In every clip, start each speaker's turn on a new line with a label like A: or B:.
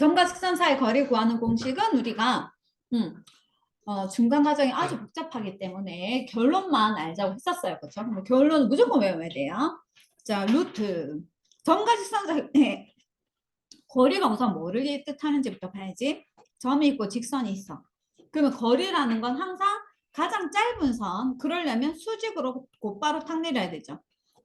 A: 점과 직선 사이 거리 구하는 공식은 우리가 중간 과정이 아주 복잡하기 때문에 결론만 알자고 했었어요. 그렇죠? 그럼 결론은 무조건 외워야 돼요. 자, 루트. 점과 직선 사이 거리가 우선 뭐를 뜻하는지부터 봐야지. 점이 있고 직선이 있어. 그러면 거리라는 건 항상 가장 짧은 선, 그러려면 수직으로 곧바로 탁 내려야 되죠.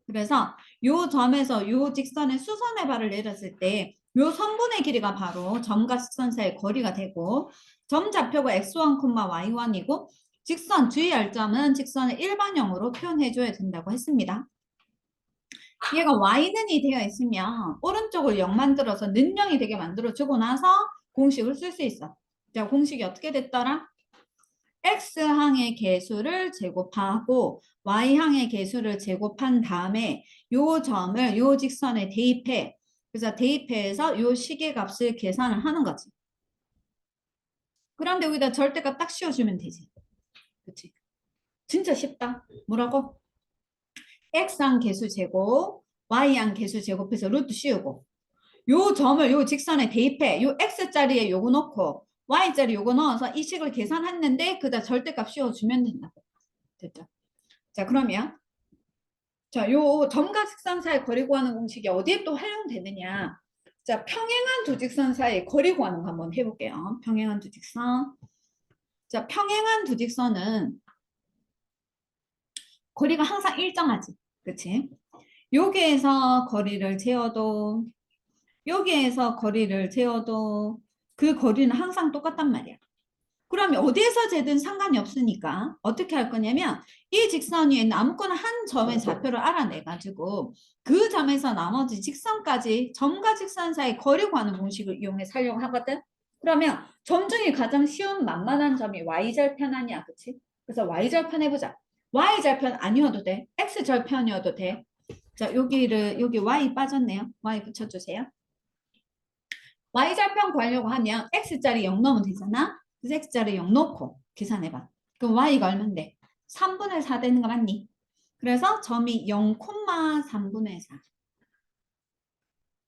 A: 그래서 요 점에서 요 직선의 수선의 발을 내렸을 때 요 선분의 길이가 바로 점과 직선 사이의 거리가 되고, 점 좌표가 x1, y1이고 직선 주의할 점은 직선을 일반형으로 표현해줘야 된다고 했습니다. 얘가 y는이 되어 있으면 오른쪽을 0 만들어서 는영이 되게 만들어주고 나서 공식을 쓸 수 있어. 자, 공식이 어떻게 됐더라? x항의 개수를 제곱하고 y항의 개수를 제곱한 다음에 요 점을 요 직선에 대입해. 그래서 대입해서 요 시계값을 계산을 하는 거지. 그런데 여기다 절대값 딱 씌워주면 되지. 그치? 진짜 쉽다. 뭐라고? x항 개수 제곱, y항 개수 제곱해서 루트 씌우고 요 점을 요 직선에 대입해. 요 x자리에 요거 넣고 y자리 요거 넣어서 이 식을 계산했는데 그다 절대값 씌워주면 된다고. 됐죠? 자, 그러면 자, 요 점과 직선 사이 거리 구하는 공식이 어디에 또 활용되느냐? 자, 평행한 두 직선 사이 거리 구하는 거 한번 해볼게요. 평행한 두 직선. 자, 평행한 두 직선은 거리가 항상 일정하지. 그치? 여기에서 거리를 재어도 여기에서 거리를 재어도 그 거리는 항상 똑같단 말이야. 그러면 어디에서 재든 상관이 없으니까 어떻게 할 거냐면 이 직선 위에 있는 아무거나 한 점의 좌표를 알아내가지고 그 점에서 나머지 직선까지 점과 직선 사이 거리 구하는 공식을 이용해 살려고 하거든. 그러면 점 중에 가장 쉬운 만만한 점이 y절편 아니야, 그치? 그래서 y절편 해보자. y절편 아니어도 돼. x절편이어도 돼. 자, 여기 y 빠졌네요. y 붙여주세요. y절편 구하려고 하면 x자리 0 넣으면 되잖아. 그래서 x자리 0 넣고 계산해봐. 그럼 y가 얼만데? 3분의 4 되는 거 맞니? 그래서 점이 0,3분의 4.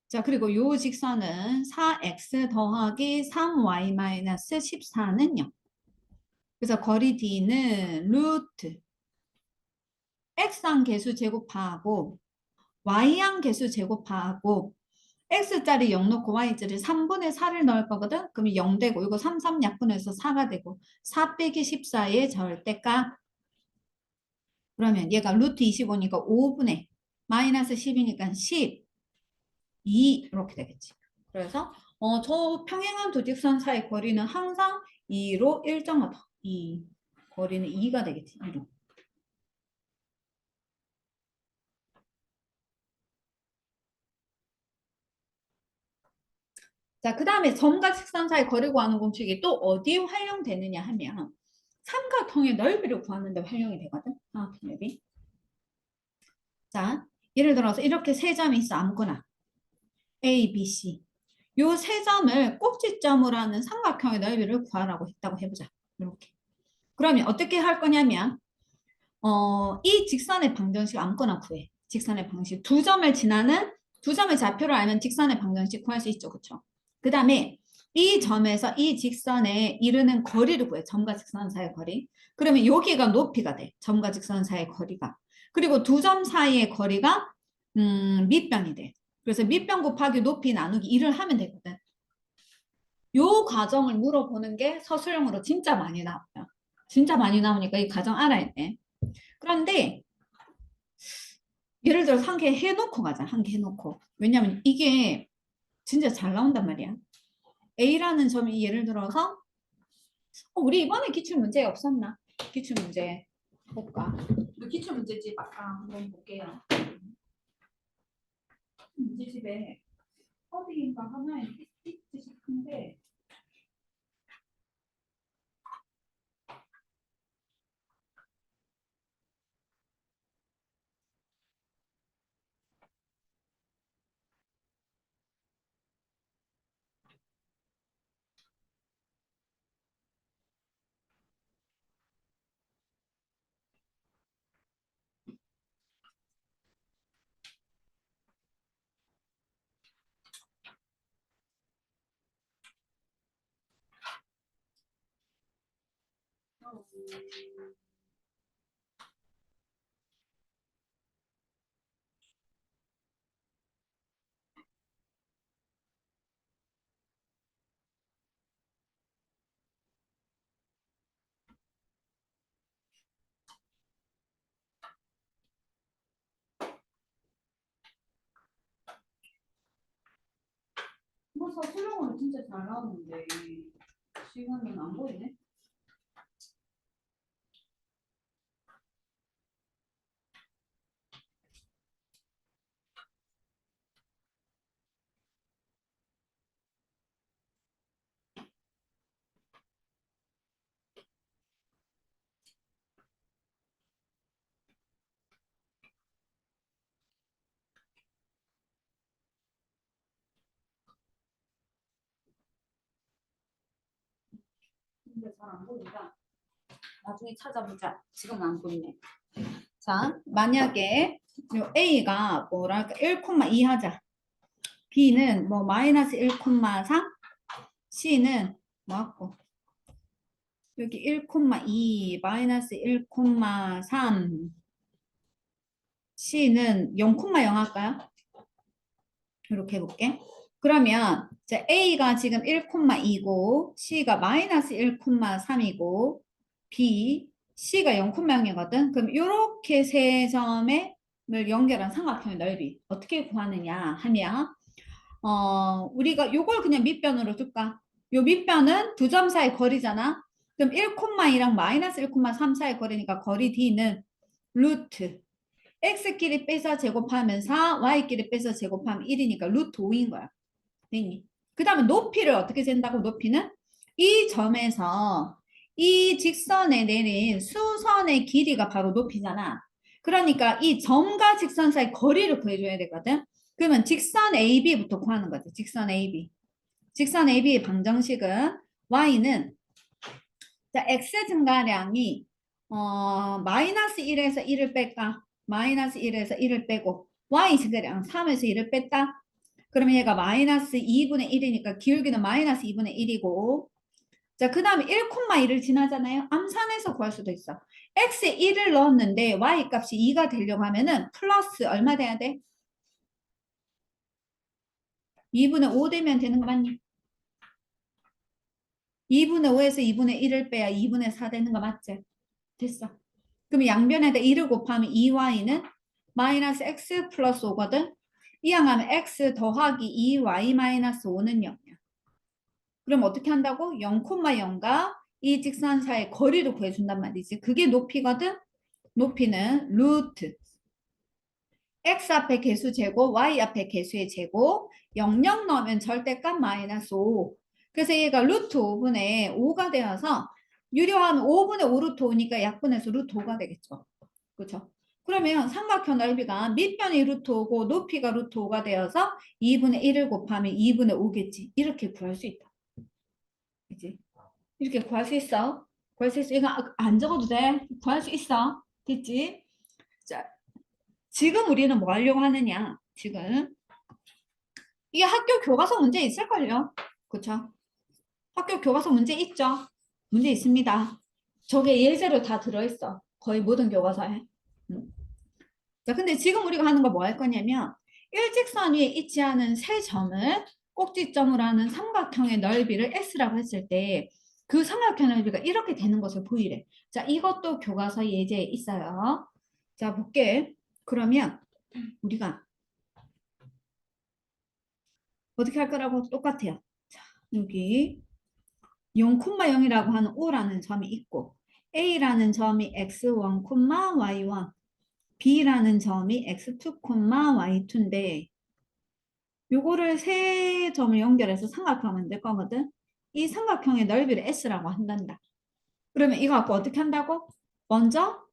A: 자, 그리고 요 직선은 4x 더하기 3y-14는 0. 그래서 거리 d는 루트 x항 개수 제곱하고 y항 개수 제곱하고 x자리 0 넣고 y자리 3분의 4를 넣을 거거든. 그럼 0 되고 이거 3, 3 약분해서 4가 되고 4 빼기 14의 절대값. 그러면 얘가 루트 25니까 5분의 마이너스 10이니까 12 이렇게 되겠지. 그래서 저 평행한 두 직선 사이 거리는 항상 2로 일정하다. 2 거리는 2가 되겠지. 2로. 자, 그 다음에 점과 직선 사이 거리 구하는 공식이 또 어디에 활용되느냐 하면 삼각형의 넓이를 구하는 데 활용이 되거든. 삼각형 넓이. 자, 예를 들어서 이렇게 세 점이 있어. 아무거나. A, B, C. 요 세 점을 꼭지점으로 하는 삼각형의 넓이를 구하라고 했다고 해보자. 이렇게. 그러면 어떻게 할 거냐면 이 직선의 방정식 아무거나 구해. 직선의 방식. 두 점을 지나는 두 점의 좌표를 알면 직선의 방정식 구할 수 있죠. 그렇죠? 그 다음에 이 점에서 이 직선에 이르는 거리를 구해. 점과 직선 사이의 거리. 그러면 여기가 높이가 돼. 점과 직선 사이의 거리가. 그리고 두 점 사이의 거리가 밑변이 돼. 그래서 밑변 곱하기 높이 나누기 1을 하면 되거든. 요 과정을 물어보는 게 서술형으로 진짜 많이 나와요. 진짜 많이 나오니까 이 과정 알아야 돼. 그런데 예를 들어서 한 개 해놓고 가자. 한 개 해놓고. 왜냐면 이게 진짜 잘 나온단 말이야. A라는 점이 예를 들어서 우리 이번에 기출문제 없었나? 기출문제 볼까? 기출문제집 아까 한번 볼게요. 문제집에 어디인가 하나에 있지 싶은데 뭐 서술형으로 진짜 잘 나오는데 지금은 안 보이네. 근데 잘 안 보인다. 나중에 찾아보자. 지금은 안 보이네. 자, 만약에 요 A가 뭐랄까 1,2 하자. B는 뭐 마이너스 1,3, C는 뭐고 여기 1,2 마이너스 1,3 C는 0,0 할까요? 이렇게 해볼게. 그러면 자, A가 지금 1,2고 C가 마이너스 1,3이고 B, C가 0,0이거든. 그럼 이렇게 세 점을 연결한 삼각형의 넓이 어떻게 구하느냐 하면 우리가 요걸 그냥 밑변으로 둘까? 요 밑변은 두 점 사이 거리잖아. 그럼 1,2랑 마이너스 1,3 사이 거리니까 거리 D는 루트 x끼리 빼서 제곱하면 4, y끼리 빼서 제곱하면 1이니까 루트 5인 거야. 됐니? 그 다음에 높이를 어떻게 잰다고? 높이는 이 점에서 이 직선에 내린 수선의 길이가 바로 높이잖아. 그러니까 이 점과 직선 사이 거리를 구해줘야 되거든. 그러면 직선 AB부터 구하는 거지. 직선 AB. 직선 AB의 방정식은 y는 자, x 증가량이 마이너스 1에서 1을 뺄까? 마이너스 1에서 1을 빼고 y 증가량 3에서 1을 뺐다. 그러면 얘가 마이너스 2분의 1이니까 기울기는 마이너스 2분의 1이고 자, 그 다음에 1,1을 지나잖아요. 암산해서 구할 수도 있어. x에 1을 넣었는데 y 값이 2가 되려고 하면은 플러스 얼마 돼야 돼? 2분의 5 되면 되는 거 맞니? 2분의 5에서 2분의 1을 빼야 2분의 4 되는 거 맞지? 됐어. 그럼 양변에다 1을 곱하면 2y는 마이너스 x 플러스 5거든. 이항하면 x 더하기 2y 마이너스 5는 0이야. 그럼 어떻게 한다고? 0,0과 이 직선 사이의 거리를 구해준단 말이지. 그게 높이거든. 높이는 루트 x 앞에 개수 제곱, y 앞에 개수의 제곱, 00 넣으면 절대값 마이너스 5. 그래서 얘가 루트 5분의 5가 되어서 유료하면 5분의 5 루트 5니까 약분해서 루트 5가 되겠죠. 그렇죠? 그러면 삼각형 넓이가 밑변이 루트 5고 높이가 루트 5가 되어서 2분의 1을 곱하면 2분의 5겠지. 이렇게 구할 수 있다. 그치? 이렇게 구할 수 있어. 구할 수 있어. 이거 안 적어도 돼. 구할 수 있어. 됐지? 자, 지금 우리는 뭐 하려고 하느냐? 지금 이게 학교 교과서 문제 있을걸요? 그쵸? 학교 교과서 문제 있죠? 문제 있습니다. 저게 예제로 다 들어있어. 거의 모든 교과서에. 음. 자, 근데 지금 우리가 하는 거 뭐 할 거냐면 일직선 위에 위치하는 세 점을 꼭지점으로 하는 삼각형의 넓이를 S라고 했을 때 그 삼각형 넓이가 이렇게 되는 것을 보이래. 자, 이것도 교과서 예제에 있어요. 자, 볼게. 그러면 우리가 어떻게 할 거라고 똑같아요. 자, 여기 0,0이라고 하는 O라는 점이 있고 A라는 점이 x1, y1 B라는 점이 x2, y2인데 요거를 세 점을 연결해서 삼각형을 될 거거든. 이 삼각형의 넓이를 S라고 한단다. 그러면 이거 갖고 어떻게 한다고? 먼저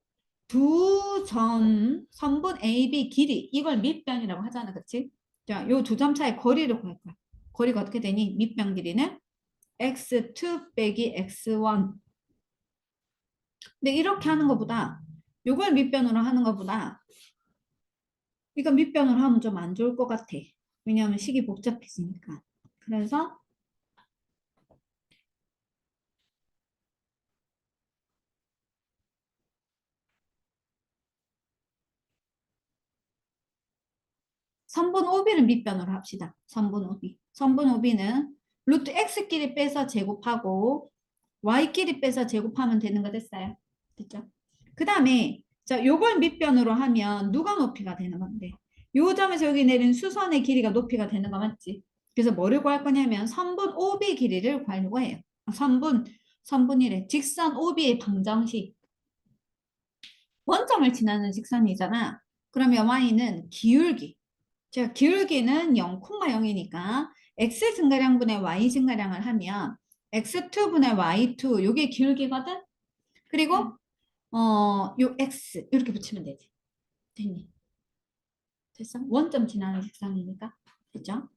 A: 두 점 선분 AB 길이 이걸 밑변이라고 하잖아. 그치? 자, 요 두 점 차이 거리를 구할 거야. 거리가 어떻게 되니? 밑변 길이는 x2 빼기 x1. 근데 이렇게 하는 것보다 요걸 밑변으로 하는 것보다 이거 밑변으로 하면 좀 안 좋을 것 같아. 왜냐하면 식이 복잡해지니까. 그래서 3분 5b를 밑변으로 합시다. 3분 5b. 3분 5b는 루트 x끼리 빼서 제곱하고 y끼리 빼서 제곱하면 되는 거 됐어요. 됐죠? 그 다음에 자 요걸 밑변으로 하면 누가 높이가 되는 건데 요 점에서 여기 내린 수선의 길이가 높이가 되는 거 맞지? 그래서 뭐를 구할 거냐면 3분 5b 길이를 구하려고 해요. 3분이래. 직선 5b의 방정식. 원점을 지나는 직선이잖아. 그러면 y는 기울기. 자, 기울기는 0,0이니까 x 증가량분의 y 증가량을 하면 x2분의 y2 요게 기울기거든. 그리고 요 x 이렇게 붙이면 되지. 됐니? 됐어? 원점 지나는 직선이니까. 됐죠?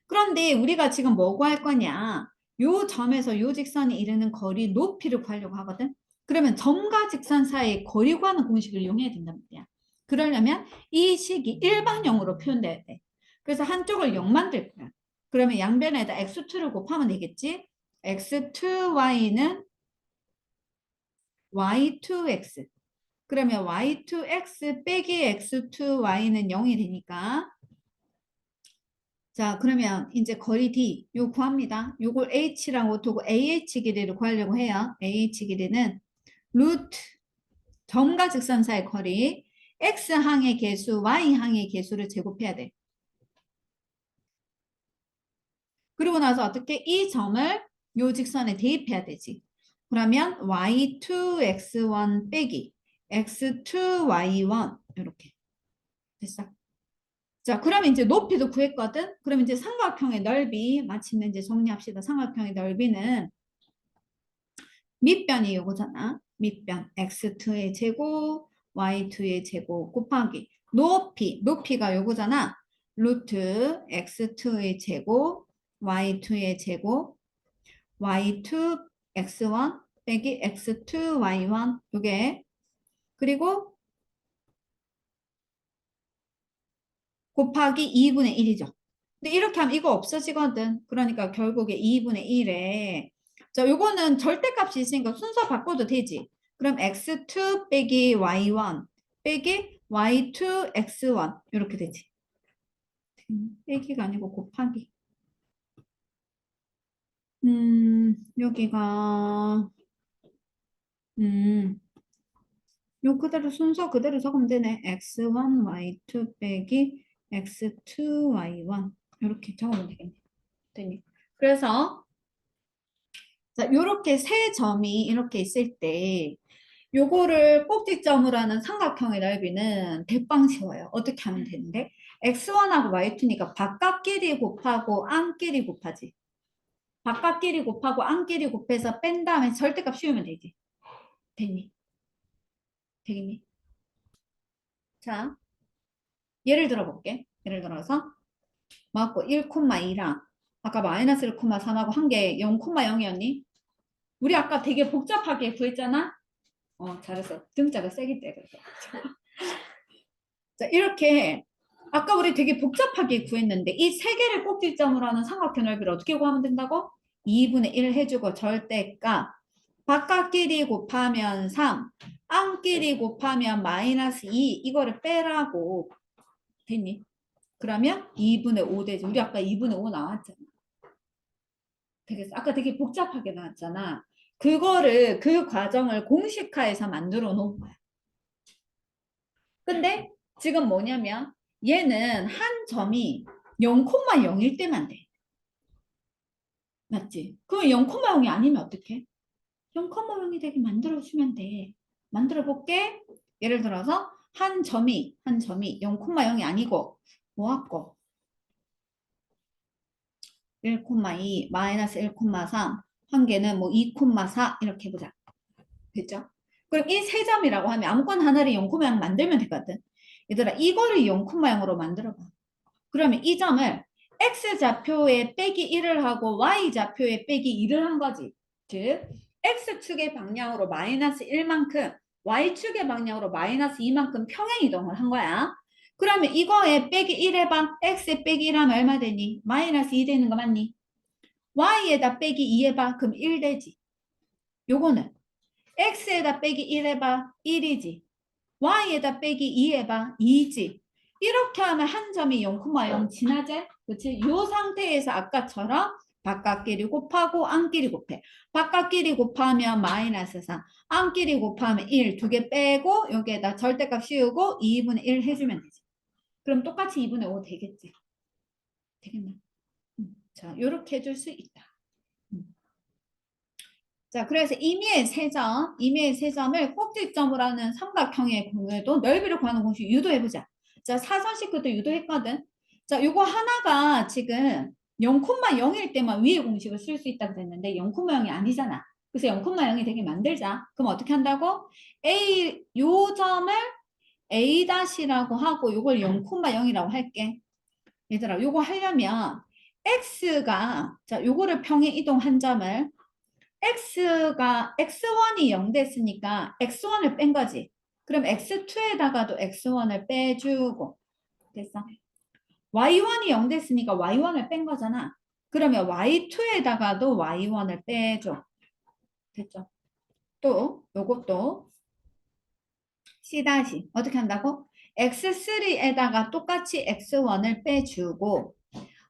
A: 그런데 우리가 지금 뭐 구할 거냐? 요 점에서 요 직선이 이르는 거리 높이를 구하려고 하거든. 그러면 점과 직선 사이의 거리 구하는 공식을 이용해야 된단 말이야. 그러려면 이 식이 일반형으로 표현돼야 돼. 그래서 한쪽을 0 만들 거야. 그러면 양변에다 x2를 곱하면 되겠지? x2y는 y2x. 그러면 y2x 빼기 x2y는 0이 되니까 자, 그러면 이제 거리 D 요 구합니다. 요걸 H라고 두고 AH 길이를 구하려고 해요. AH 길이는 루트 점과 직선 사이의 거리 X항의 개수, Y항의 개수를 제곱해야 돼. 그리고 나서 어떻게 이 점을 요 직선에 대입해야 되지. 그러면 Y2X1 빼기 X2Y1 이렇게 됐어. 자, 그러면 이제 높이도 구했거든? 그럼 이제 삼각형의 넓이, 마침내 이제 정리합시다. 삼각형의 넓이는 밑변이 요거잖아. 밑변. x2의 제곱, y2의 제곱 곱하기 높이가 요거잖아. 루트 x2의 제곱, y2의 제곱, y2 x1 빼기 x2 y1 요게 그리고 곱하기 2분의 1이죠. 근데 이렇게 하면 이거 없어지거든. 그러니까 결국에 2분의 1에 자, 요거는 절대값이 있으니까 순서 바꿔도 되지. 그럼 x2 빼기 y1 빼기 y2 x1 이렇게 되지. 빼기가 아니고 곱하기. 여기가 요 그대로 순서 그대로 적으면 되네. x1 y2 빼기 x2 y1 이렇게 적으면 되겠네. 되니. 그래서 자, 요렇게 세 점이 이렇게 있을 때 요거를 꼭지점으로 하는 삼각형의 넓이는 대빵 쉬워요. 어떻게 하면 되는데? x1하고 y2니까 바깥끼리 곱하고 안끼리 곱하지. 바깥끼리 곱하고 안끼리 곱해서 뺀 다음에 절대값 씌우면 되지. 됐니? 되겠니? 자, 예를 들어 볼게. 예를 들어서 맞고 1,2랑 아까 마이너스 1,3하고 한 개 0,0이었니? 우리 아까 되게 복잡하게 구했잖아? 잘했어. 등짝을 세게 때렸어. 자, 이렇게 아까 우리 되게 복잡하게 구했는데 이 세 개를 꼭지점으로 하는 삼각형 넓이를 어떻게 구하면 된다고? 2분의 1 해주고 절대값 바깥끼리 곱하면 3 안끼리 곱하면 마이너스 2 이거를 빼라고 됐니? 그러면 2분의 5 되지. 우리 아까 2분의 5 나왔잖아. 되겠어. 아까 되게 복잡하게 나왔잖아. 그거를 그 과정을 공식화해서 만들어 놓은 거야. 근데 지금 뭐냐면 얘는 한 점이 0,0일 때만 돼. 맞지? 그럼 0,0이 아니면 어떡해? 0,0이 되게 만들어주면 돼. 만들어 볼게. 예를 들어서 한 점이 0,0이 아니고 뭐하고 1,2 마이너스 1,3 한 개는 뭐 2,4 이렇게 해보자. 됐죠? 그럼 이 세 점이라고 하면 아무거나 하나를 0,0 만들면 되거든. 얘들아 이거를 0,0으로 만들어봐. 그러면 이 점을 x좌표에 빼기 1을 하고 y좌표에 빼기 2를 한 거지. 즉 x축의 방향으로 마이너스 1만큼 y축의 방향으로 마이너스 2만큼 평행 이동을 한 거야. 그러면 이거에 빼기 1 해봐. x에 빼기 1 하면 얼마 되니? 마이너스 2 되는 거 맞니? y에다 빼기 2 해봐. 그럼 1 되지. 요거는 x에다 빼기 1 해봐. 1이지. y에다 빼기 2 해봐. 2지. 이렇게 하면 한 점이 0,0 지나지? 그렇지? 이 상태에서 아까처럼 바깥끼리 곱하고 안끼리 곱해. 바깥끼리 곱하면 마이너스 4, 안끼리 곱하면 1, 두 개 빼고 여기에다 절대값 씌우고 2분의 1 해주면 되지. 그럼 똑같이 2분의 5 되겠지? 되겠나? 자, 요렇게 해줄 수 있다. 자, 그래서 임의의 세점을 꼭지점으로 하는 삼각형의 경우에도 넓이를 구하는 공식 유도해보자. 자, 사선식 그때 유도했거든. 자, 요거 하나가 지금 0,0일 때만 위의 공식을 쓸 수 있다고 그랬는데 0,0이 아니잖아. 그래서 0,0이 되게 만들자. 그럼 어떻게 한다고? 요 점을 A-라고 하고 요걸 0,0이라고 할게. 얘들아, 요거 하려면 X가, 자, 요거를 평행 이동한 점을 X가 X1이 0 됐으니까 X1을 뺀 거지. 그럼 X2에다가도 X1을 빼주고 됐어. Y1이 0 됐으니까 Y1을 뺀 거잖아. 그러면 Y2에다가도 Y1을 빼줘. 됐죠? 또 요것도 C 다시 어떻게 한다고? X3에다가 똑같이 X1을 빼주고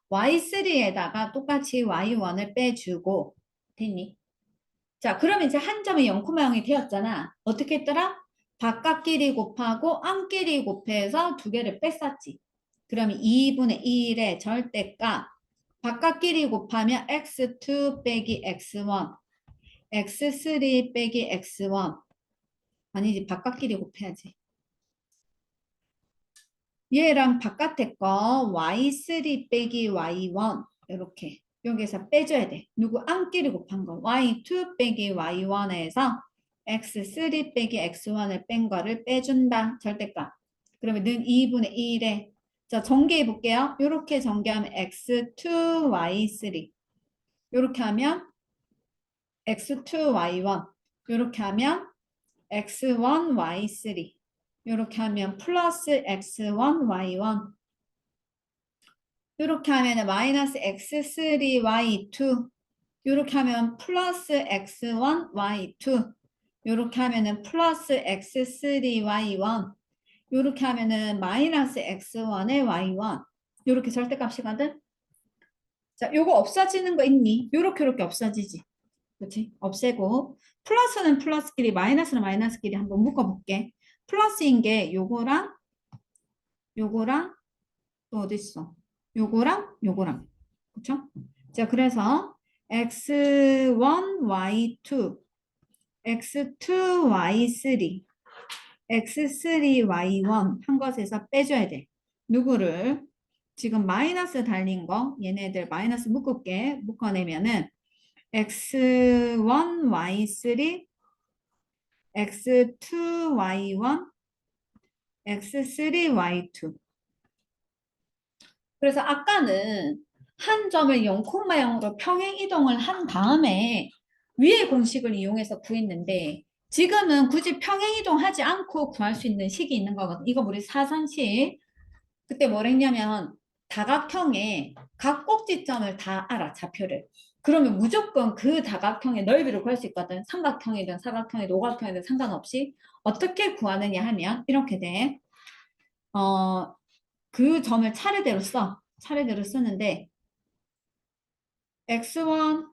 A: Y3에다가 똑같이 Y1을 빼주고 됐니? 자, 그러면 이제 한 점이 0,0이 되었잖아. 어떻게 했더라? 바깥끼리 곱하고 안끼리 곱해서 두 개를 뺐었지. 그러면 2분의 1의 절대값. 바깥끼리 곱하면 x2 빼기 x1, x3 빼기 x1. 아니지, 바깥끼리 곱해야지. 얘랑 바깥에 거 y3 빼기 y1 이렇게 여기서 빼줘야 돼. 누구 안끼리 곱한 거 y2 빼기 y1에서 x3 빼기 x1을 뺀 거를 빼준다. 절대값. 그러면 는 2분의 1에 자 전개해 볼게요. 이렇게 전개하면 x2 y3 이렇게 하면 x2 y1 이렇게 하면 x1 y3 이렇게 하면 플러스 x1 y1 이렇게 하면 마이너스 x3 y2 이렇게 하면 플러스 x1 y2 이렇게 하면은 플러스 x3 y1 이렇게 하면은 마이너스 x1의 y1 이렇게 절대값이거든. 자, 요거 없어지는 거 있니? 요렇게 없어지지. 그렇지? 없애고 플러스는 플러스끼리 마이너스는 마이너스끼리 한번 묶어볼게. 플러스인 게 요거랑 요거랑 또 어디 있어? 요거랑 그쵸? 자, 그래서 x1 y2 x2 y3 x3 y1 한 것에서 빼줘야 돼. 누구를? 지금 마이너스 달린 거 얘네들 마이너스 묶어내면은 x1 y3 x2 y1 x3 y2 그래서 아까는 한 점을 0,0으로 평행 이동을 한 다음에 위의 공식을 이용해서 구했는데 지금은 굳이 평행 이동하지 않고 구할 수 있는 식이 있는 거거든. 이거 우리 사선식 그때 뭘 했냐면 다각형의 각 꼭지점을 다 알아, 좌표를. 그러면 무조건 그 다각형의 넓이를 구할 수 있거든. 삼각형이든 사각형이든 오각형이든 상관없이 어떻게 구하느냐 하면 이렇게 돼. 그 점을 차례대로 쓰는데 x1,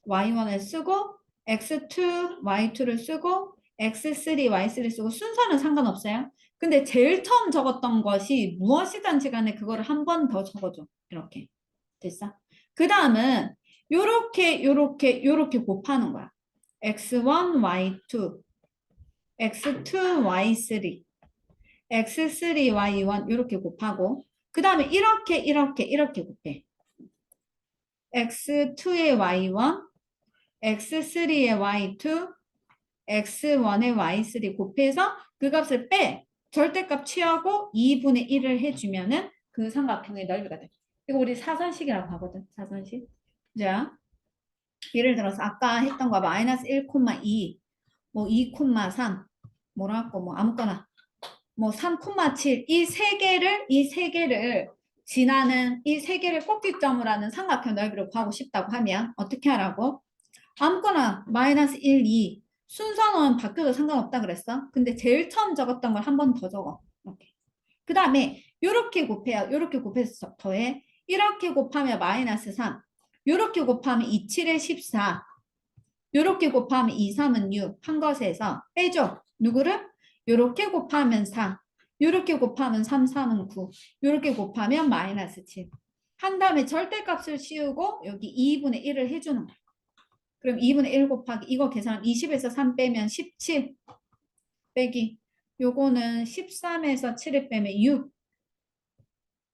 A: y1을 쓰고 x2, y2를 쓰고 x3, y3를 쓰고 순서는 상관없어요. 근데 제일 처음 적었던 것이 무엇이든지 간에 그거를 한 번 더 적어줘. 이렇게. 됐어? 그 다음은 요렇게 곱하는 거야. x1, y2, x2, y3, x3, y1 이렇게 곱하고 그 다음에 이렇게 곱해. x2의 y1, x3의 y2, x1의 y3 곱해서 그 값을 빼. 절대값 취하고 2분의 1을 해주면은 그 삼각형의 넓이가 돼. 이거 우리 사선식이라고 하거든. 사선식. 자, 예를 들어서 아까 했던 거 마이너스 1,2, 뭐 2,3, 뭐라고 뭐 아무거나 뭐 3,7 이 세 개를 지나는 이 세 개를 꼭지점으로 하는 삼각형 넓이를 구하고 싶다고 하면 어떻게 하라고? 아무거나 마이너스 1, 2 순서는 바뀌어도 상관없다 그랬어. 근데 제일 처음 적었던 걸 한 번 더 적어. 이렇게. 그 다음에 요렇게 곱해요. 요렇게 곱해서 더해. 이렇게 곱하면 마이너스 3. 요렇게 곱하면 2, 7에 14. 요렇게 곱하면 2, 3은 6. 한 것에서 빼줘. 누구를? 요렇게 곱하면 4. 요렇게 곱하면 3, 3은 9. 요렇게 곱하면 마이너스 7. 한 다음에 절대값을 씌우고 여기 2분의 1을 해주는 거야. 그럼 2분의 1 곱하기 이거 계산 20에서 3 빼면 17 빼기 요거는 13에서 7을 빼면 6.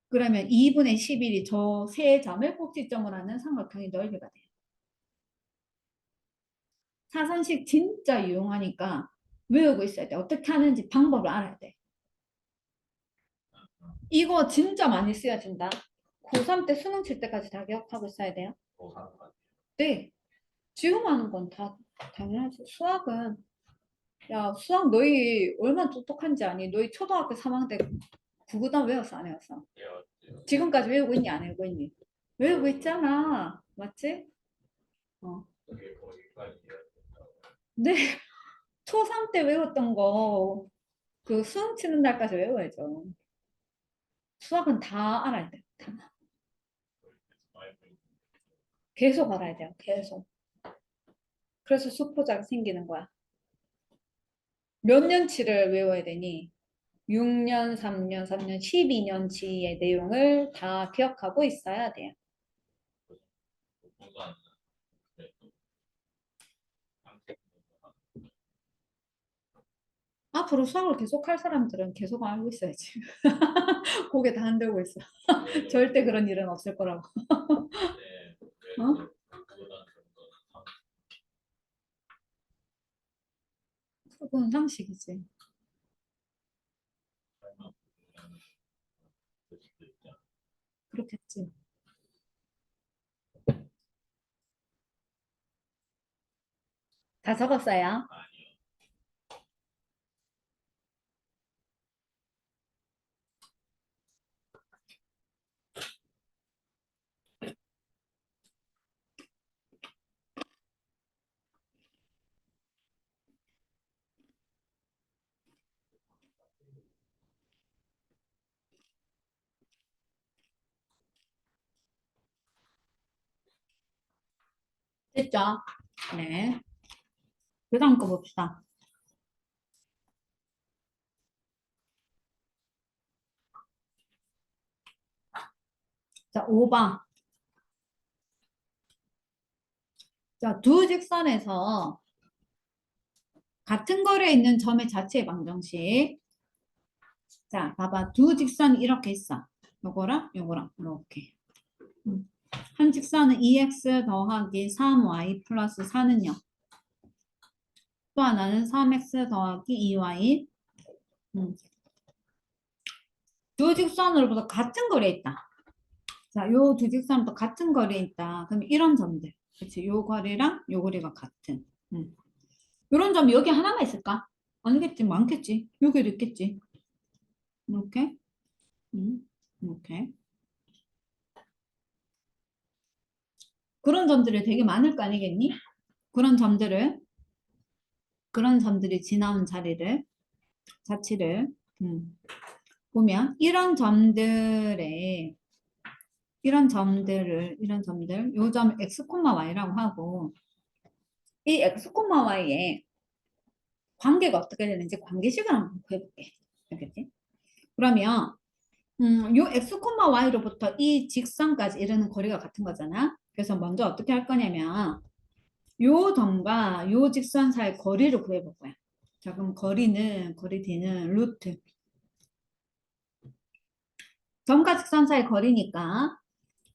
A: 그러면 2분의 11이 저 세 점을 꼭지점으로 하는 삼각형의 넓이가 돼요. 사선식 진짜 유용하니까 외우고 있어야 돼. 어떻게 하는지 방법을 알아야 돼. 이거 진짜 많이 쓰여진다. 고3 때 수능 칠 때까지 다 기억하고 있어야 돼요. 네. 지금 하는 건 다 당연하지. 수학은 야 수학 너희 얼마나 똑똑한지 아니? 너희 초등학교 3학년 때 구구단 외웠어 안 외웠어? 지금까지 외우고 있니 안 외우고 있니? 외우고 있잖아. 맞지? 어. 네. 초3 때 외웠던 거 그 수능 치는 날까지 외워야죠. 수학은 다 알아야 돼. 다. 계속 알아야 돼요. 계속. 그래서 수포자가 생기는 거야. 몇 년치를 외워야 되니? 6년, 3년, 3년, 12년치의 내용을 다 기억하고 있어야 돼요. 앞으로 수학을 계속 할 사람들은 계속 알고 있어야지. 고개 다 흔들고 있어. 절대 그런 일은 없을 거라고. 어? 그건 상식이지. 그렇겠지. 다 적었어요? 됐죠? 네. 그 다음 거 봅시다. 자, 5번. 자, 두 직선에서 같은 거리에 있는 점의 자체의 방정식. 자, 봐봐. 두 직선이 이렇게 있어. 요거랑 요거랑 이렇게. 한 직선은 2x 더하기 3y 플러스 4는요. 또 하나는 3x 더하기 2y. 두 직선으로부터 같은 거리에 있다. 자, 요 두 직선부터 같은 거리에 있다. 그럼 이런 점들. 그치? 요 거리랑 요 거리가 같은. 이런 점이 여기 하나만 있을까? 아니겠지. 많겠지. 여기도 있겠지. 이렇게. 이렇게. 그런 점들이 되게 많을 거 아니겠니? 그런 점들을, 그런 점들이 지나온 자리를, 자치를, 보면, 이런 점들, 요 점 x, y라고 하고, 이 x, y의 관계가 어떻게 되는지 관계식을 한번 구해볼게. 알겠지? 그러면, 요 x, y로부터 이 직선까지 이르는 거리가 같은 거잖아. 그래서 먼저 어떻게 할 거냐면, 요 점과 요 직선 사이 거리를 구해볼 거야. 자, 그럼 거리 D는 루트. 점과 직선 사이 거리니까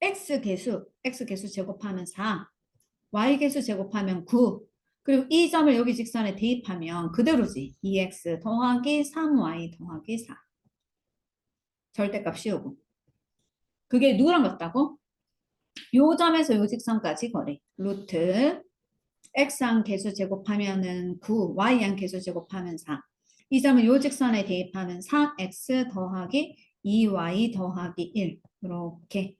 A: x 개수 제곱하면 4, y 개수 제곱하면 9. 그리고 이 점을 여기 직선에 대입하면 그대로지. 2x 더하기 3y 더하기 4. 절대값 씌우고. 그게 누구랑 같다고? 요 점에서 요 직선까지 거리. 루트 x항 개수 제곱하면은 9, y항 개수 제곱하면 4. 이 점을 요 직선에 대입하면 4x 더하기 2y 더하기 1. 이렇게.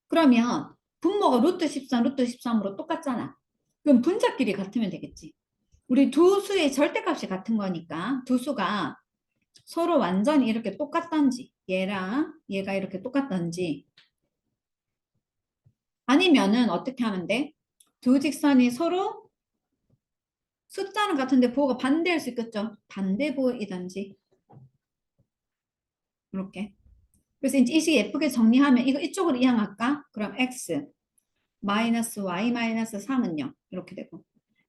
A: 그러면 분모가 루트 13, 루트 13으로 똑같잖아. 그럼 분자끼리 같으면 되겠지. 우리 두 수의 절대값이 같은 거니까 두 수가 서로 완전히 이렇게 똑같단지, 얘랑 얘가 이렇게 똑같단지, 아니면은 어떻게 하면 돼? 두 직선이 서로 숫자는 같은데 부호가 반대일 수 있겠죠? 반대부호이든지 이렇게. 그래서 이제 이 식이 예쁘게 정리하면 이거 이쪽으로 이항할까? 그럼 x 마이너스 y 마이너스 3은요. 이렇게 되고.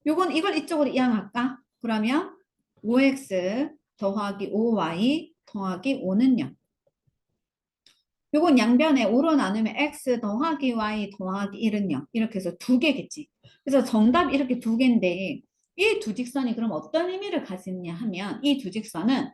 A: 요건 이걸 이쪽으로 이항할까? 그러면 5x 더하기 5y 더하기 5는요. 요건 양변에 5로 나누면 x 더하기 y 더하기 1은요. 이렇게 해서 두 개겠지. 그래서 정답이 이렇게 두 개인데 이 두 직선이 그럼 어떤 의미를 가지느냐 하면 이 두 직선은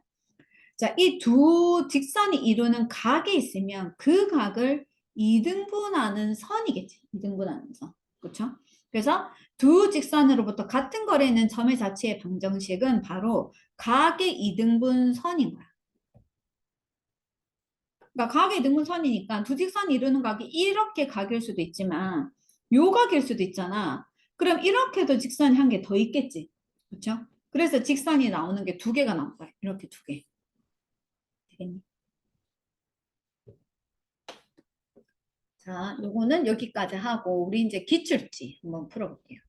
A: 자, 이 두 직선이 이루는 각이 있으면 그 각을 이등분하는 선이겠지. 이등분하는 선. 그렇죠? 그래서 두 직선으로부터 같은 거리에 있는 점의 자체의 방정식은 바로 각의 이등분 선인 거야. 그러니까 각의 이등분 선이니까 두 직선이 이루는 각이 이렇게 각일 수도 있지만 요 각일 수도 있잖아. 그럼 이렇게도 직선이 한 개 더 있겠지. 그렇죠? 그래서 직선이 나오는 게 두 개가 나온 거야. 이렇게 두 개. 되겠니? 자, 요거는 여기까지 하고 우리 이제 기출지 한번 풀어볼게요.